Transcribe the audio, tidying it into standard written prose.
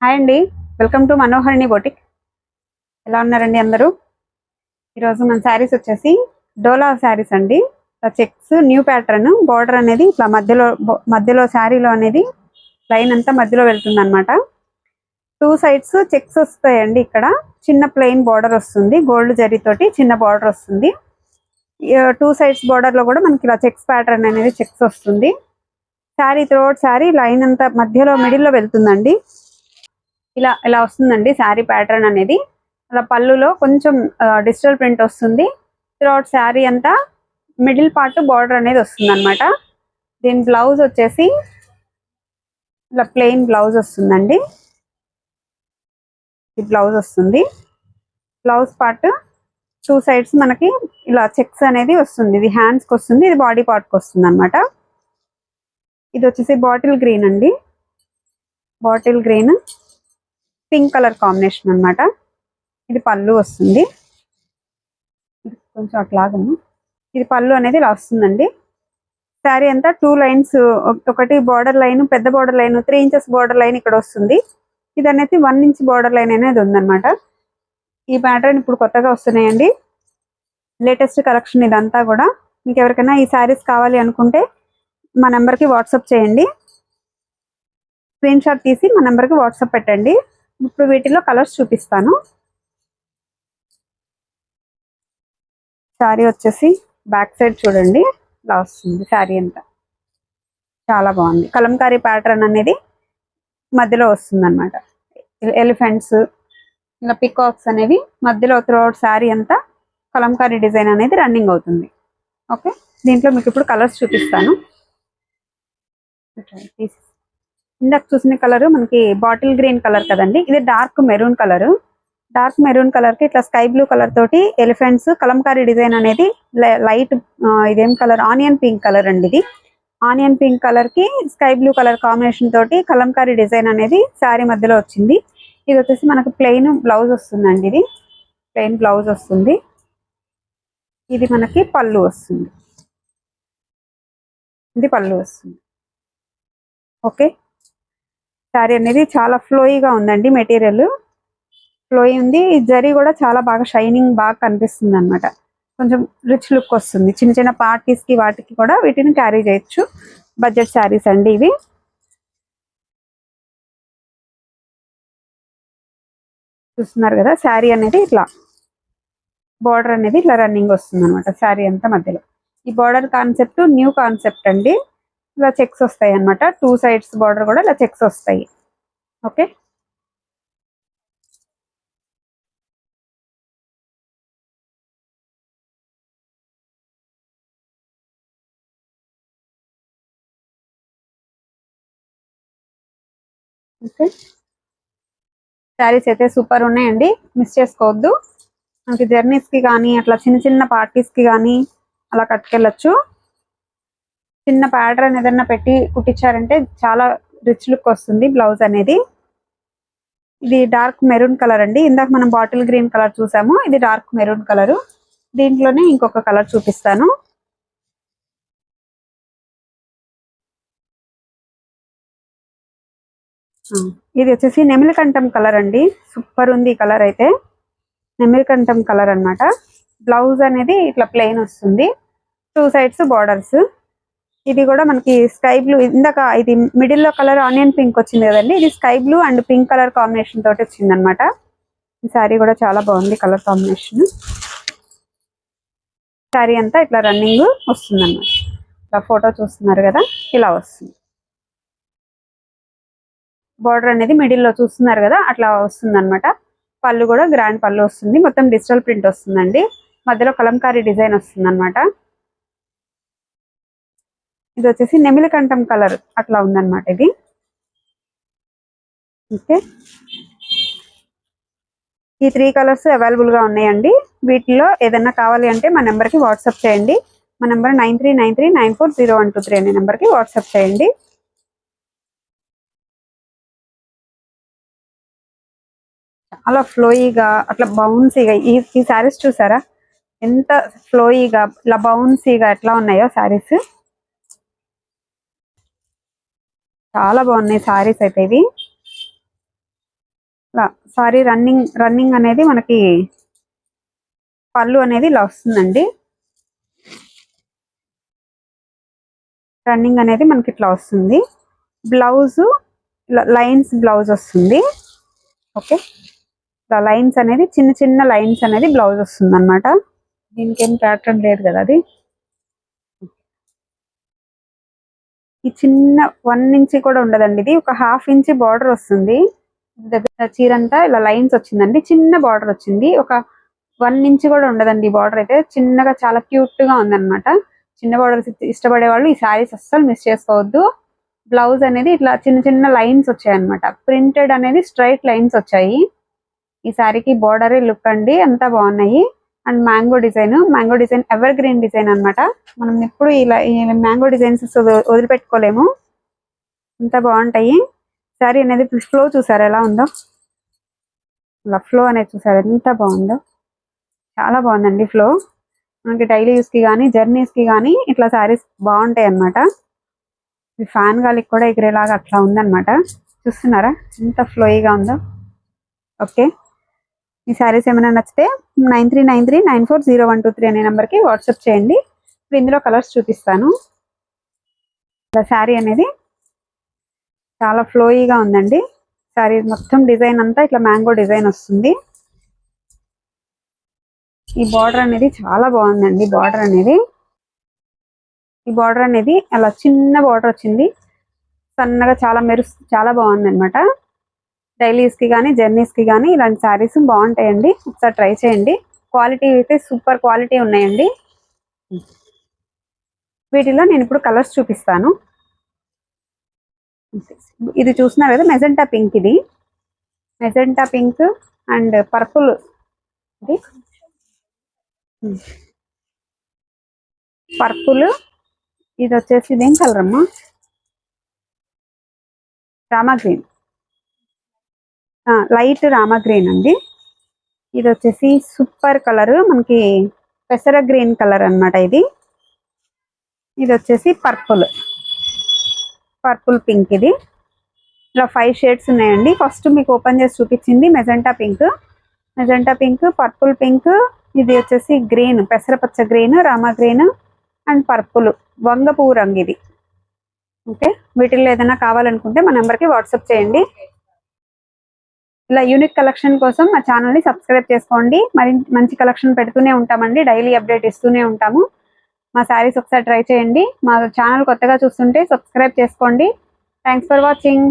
Hi అండి. Welcome to Manoharini boutique. ఎలా ఉన్నారండి అందరూ? ఈరోజు మన శారీస్ వచ్చేసి డోలా శారీస్ అండి. చెక్స్ న్యూ ప్యాటర్న్ బార్డర్ అనేది ఇట్లా మధ్యలో శారీలో అనేది లైన్ అంతా మధ్యలో వెళ్తుంది అనమాట. టూ సైడ్స్ చెక్స్ వస్తాయండి. ఇక్కడ చిన్న ప్లెయిన్ బార్డర్ వస్తుంది, గోల్డ్ జరీతోటి చిన్న బార్డర్ వస్తుంది. టూ సైడ్స్ బార్డర్ లో కూడా మనకి ఇలా చెక్స్ ప్యాటర్న్ అనేది చెక్స్ వస్తుంది. శారీ త్రోట్ శారీ లైన్ అంతా మధ్యలో మిడిల్లో వెళ్తుందండి. ఇలా ఇలా వస్తుందండి శారీ ప్యాటర్న్ అనేది. అలా పళ్ళులో కొంచెం డిజిటల్ ప్రింట్ వస్తుంది. త్రూఅవుట్ శారీ అంతా మిడిల్ పార్ట్ బార్డర్ అనేది వస్తుంది అనమాట. దీని బ్లౌజ్ వచ్చేసి ఇలా ప్లెయిన్ బ్లౌజ్ వస్తుందండి. ఈ బ్లౌజ్ వస్తుంది. బ్లౌజ్ పార్ట్ టూ సైడ్స్ మనకి ఇలా చెక్స్ అనేది వస్తుంది. ఇది హ్యాండ్స్కి వస్తుంది, ఇది బాడీ పార్ట్కి వస్తుంది అనమాట. ఇది వచ్చేసి బాటిల్ గ్రీన్ అండి. Bottle green pink colour combination అనమాట. ఇది పళ్ళు వస్తుంది. కొంచెం అట్లాగా ఇది పళ్ళు అనేది ఇలా వస్తుందండి. శారీ అంతా టూ లైన్స్, ఒకటి బార్డర్ లైన్, పెద్ద border line 3 inches border line ఇక్కడ వస్తుంది. ఇది అనేది 1 ఇంచ్ బార్డర్ లైన్ అనేది ఉందన్నమాట. ఈ ప్యాటర్న్ ఇప్పుడు కొత్తగా వస్తున్నాయండి, లేటెస్ట్ కలెక్షన్ ఇదంతా కూడా. మీకు ఎవరికైనా ఈ శారీస్ కావాలి అనుకుంటే మా నెంబర్కి వాట్సాప్ చేయండి. స్క్రీన్ షాట్ తీసి మా నెంబర్కి వాట్సాప్ పెట్టండి. ఇప్పుడు వీటిలో కలర్స్ చూపిస్తాను. శారీ వచ్చేసి బ్యాక్ సైడ్ చూడండి, ఇలా వస్తుంది శారీ అంతా. చాలా బాగుంది. కలంకారీ ప్యాటర్న్ అనేది మధ్యలో వస్తుంది అనమాట. ఎలిఫెంట్స్, ఇలా పికాక్స్ అనేవి మధ్యలో త్రూఅవుట్ శారీ అంతా కలంకారీ డిజైన్ అనేది రన్నింగ్ అవుతుంది. ఓకే, దీంట్లో మీకు ఇప్పుడు కలర్స్ చూపిస్తాను. ఇందాక చూసిన కలర్ మనకి బాటిల్ గ్రీన్ కలర్ కదండి, ఇది dark maroon colour. Dark maroon colour కి ఇట్లా స్కై బ్లూ కలర్ తోటి ఎలిఫెంట్స్ కలంకారీ డిజైన్ అనేది లైట్ ఇదేం కలర్, ఆనియన్ పింక్ కలర్ అండి. ఇది ఆనియన్ పింక్ కలర్ కి స్కై బ్లూ కలర్ కాంబినేషన్ తోటి కలంకారీ డిజైన్ అనేది శారీ మధ్యలో వచ్చింది. ఇది వచ్చేసి మనకు ప్లెయిన్ బ్లౌజ్ వస్తుందండి. ఇది ప్లెయిన్ బ్లౌజ్ వస్తుంది. ఇది మనకి పళ్ళు వస్తుంది. ఇది పళ్ళు వస్తుంది. ఓకే, శారీ అనేది చాలా ఫ్లోయిగా ఉందండి. మెటీరియల్ ఫ్లోయి ఉంది. జరీ కూడా చాలా బాగా షైనింగ్ బాగా కనిపిస్తుంది అనమాట. కొంచెం రిచ్ లుక్ వస్తుంది. చిన్న చిన్న పార్టీస్ కి వాటికి కూడా వీటిని క్యారీ చేయొచ్చు. బడ్జెట్ శారీస్ అండి ఇవి. చూస్తున్నారు కదా, శారీ అనేది ఇట్లా బార్డర్ అనేది ఇట్లా రన్నింగ్ వస్తుంది అనమాట శారీ అంతా మధ్యలో. ఈ బార్డర్ కాన్సెప్ట్ న్యూ కాన్సెప్ట్ అండి. ఇలా చెక్స్ వస్తాయి అనమాట. టూ సైడ్స్ బార్డర్ కూడా ఇలా చెక్స్ వస్తాయి. ఓకే, ఓకే, శారీస్ అయితే సూపర్ ఉన్నాయండి, మిస్ చేసుకోవద్దు. మనకి జర్నీస్ కి కానీ అట్లా చిన్న చిన్న పార్టీస్ కి కానీ అలా కట్టుకెళ్ళచ్చు. చిన్న ప్యాటర్న్ ఏదన్నా పెట్టి కుట్టించారంటే చాలా రిచ్ లుక్ వస్తుంది బ్లౌజ్ అనేది. ఇది డార్క్ మెరూన్ కలర్ అండి. ఇందాక మనం బాటిల్ గ్రీన్ కలర్ చూసాము, ఇది డార్క్ మెరూన్ కలర్. దీంట్లోనే ఇంకొక కలర్ చూపిస్తాను. ఇది వచ్చేసి నెమిలికంఠం కలర్ అండి. సూపర్ ఉంది ఈ కలర్ అయితే. నెమిలికంఠం కలర్ అన్నమాట. బ్లౌజ్ అనేది ఇట్లా ప్లెయిన్ వస్తుంది, టూ సైడ్స్ బార్డర్స్. ఇది కూడా మనకి స్కై బ్లూ, ఇందాక ఇది మిడిల్ లో కలర్ ఆనియన్ పింక్ వచ్చింది కదండి, ఇది sky blue and pink colour combination తోటి వచ్చింది అనమాట. ఈ శారీ కూడా చాలా బాగుంది కలర్ కాంబినేషన్. శారీ అంతా ఇట్లా రన్నింగ్ వస్తుంది అన్నమాట. ఇట్లా ఫోటో చూస్తున్నారు కదా, ఇలా వస్తుంది. బార్డర్ అనేది మిడిల్ లో చూస్తున్నారు కదా, అట్లా వస్తుంది అనమాట. పళ్ళు కూడా గ్రాండ్ పళ్ళు వస్తుంది. మొత్తం డిజిటల్ ప్రింట్ వస్తుందండి. మధ్యలో కలంకారీ డిజైన్ వస్తుంది అనమాట. ఇది వచ్చేసి నెమిలికంఠం కలర్ అట్లా ఉందన్నమాట ఇది. ఓకే, ఈ 3 కలర్స్ అవైలబుల్ గా ఉన్నాయండి. వీటిలో ఏదైనా కావాలి అంటే మా నెంబర్కి వాట్సాప్ చేయండి. మా నెంబర్ 9393940123 అనే నెంబర్కి వాట్సాప్ చేయండి. చాలా ఫ్లోయిగా అట్లా బౌన్సీగా ఈ శారీస్ చూసారా ఎంత ఫ్లోయిగా ఇలా బౌన్సీగా ఎట్లా ఉన్నాయో శారీస్. చాలా బాగున్నాయి శారీస్ అయితే ఇవి. సారీ రన్నింగ్ అనేది మనకి పళ్ళు అనేది ఇలా వస్తుందండి. రన్నింగ్ అనేది మనకి ఇట్లా వస్తుంది. బ్లౌజ్ లైన్స్ బ్లౌజ్ వస్తుంది. ఓకే, ఇలా లైన్స్ అనేది చిన్న చిన్న లైన్స్ అనేది బ్లౌజ్ వస్తుంది అనమాట. దీనికి ఏం ప్యాటర్న్ లేదు కదా, అది ఈ చిన్న 1 ఇంచ్ కూడా ఉండదండి, ఇది ఒక 1/2 ఇంచ్ బార్డర్ వస్తుంది. దగ్గర చీర అంతా ఇలా లైన్స్ వచ్చిందండి, చిన్న బార్డర్ వచ్చింది. ఒక 1 ఇంచ్ కూడా ఉండదండి బార్డర్ అయితే, చిన్నగా చాలా క్యూట్ గా ఉందన్నమాట. చిన్న బార్డర్స్ ఇష్టపడే వాళ్ళు ఈ శారీస్ అస్సలు మిస్ చేసుకోవద్దు. బ్లౌజ్ అనేది ఇట్లా చిన్న చిన్న లైన్స్ వచ్చాయి అనమాట. ప్రింటెడ్ అనేది స్ట్రైట్ లైన్స్ వచ్చాయి. ఈ శారీకి బార్డర్ లుక్ అండి, అంతా బాగున్నాయి. And mango design ever green design అనమాట. మనం ఎప్పుడు ఇలా మ్యాంగో డిజైన్స్ వదిలిపెట్టుకోలేము, అంత బాగుంటాయి. శారీ అనేది ఫ్లో చూసారు ఎలా ఉందో, ఇలా ఫ్లో అనేది చూసారు ఎంత బాగుందో, చాలా బాగుందండి ఫ్లో. మనకి డైలీ యూస్ కి కానీ జర్నీస్ కి కానీ ఇట్లా శారీస్ బాగుంటాయి అనమాట. ఈ ఫ్యాన్ గాలికి కూడా ఎగిరేలాగా అట్లా ఉందన్నమాట. చూస్తున్నారా ఎంత ఫ్లోయిగా ఉందో. ఓకే, ఈ శారీస్ ఏమైనా నచ్చితే 9393940123 అనే నెంబర్కి వాట్సాప్ చేయండి. ఇప్పుడు ఇందులో కలర్స్ చూపిస్తాను. ఇలా శారీ అనేది చాలా ఫ్లోయిగా ఉందండి. శారీ మొత్తం డిజైన్ అంతా ఇట్లా మ్యాంగో డిజైన్ వస్తుంది. ఈ బార్డర్ అనేది చాలా బాగుందండి. ఈ బార్డర్ అనేది అలా చిన్న బార్డర్ వచ్చింది, సన్నగా చాలా బాగుంది అనమాట. డైలీస్ కి కానీ జర్నీస్ కి కానీ ఇలాంటి శారీస్ బాగుంటాయండి, ఒకసారి ట్రై చేయండి. క్వాలిటీ అయితే సూపర్ క్వాలిటీ ఉన్నాయండి. వీటిలో నేను ఇప్పుడు కలర్స్ చూపిస్తాను. ఇది చూస్తున్నారు కదా, మెజెంటా పింక్, ఇది మెజెంటా పింక్ అండ్ పర్పుల్. ఇది పర్పుల్, ఇది వచ్చేసి ఇదేం కలర్ అమ్మా, Rama green, light Rama green అండి. ఇది వచ్చేసి సూపర్ కలర్, మనకి పెసర గ్రీన్ కలర్ అన్నమాట. ఇది వచ్చేసి పర్పుల్ పింక్. ఇది ఇలా 5 షేడ్స్ ఉన్నాయండి. ఫస్ట్ మీకు ఓపెన్ చేసి చూపించింది మెజెంటా పింక్, పర్పుల్ పింక్. ఇది వచ్చేసి గ్రీన్, పెసరపచ్చ గ్రీన్, రామా గ్రీన్ అండ్ పర్పుల్, వంగ పువ్వు రంగు ఇది. ఓకే, వీటిల్లో ఏదైనా కావాలనుకుంటే మా నెంబర్కి వాట్సాప్ చేయండి. ఇలా యూనిక్ కలెక్షన్ కోసం మా ఛానల్ని సబ్స్క్రైబ్ చేసుకోండి. మరి మంచి కలెక్షన్ పెడుతూనే ఉంటామండి, డైలీ అప్డేట్ ఇస్తూనే ఉంటాము. మా శారీస్ ఒకసారి ట్రై చేయండి. మా ఛానల్ కొత్తగా చూస్తుంటే సబ్స్క్రైబ్ చేసుకోండి. Thanks for watching.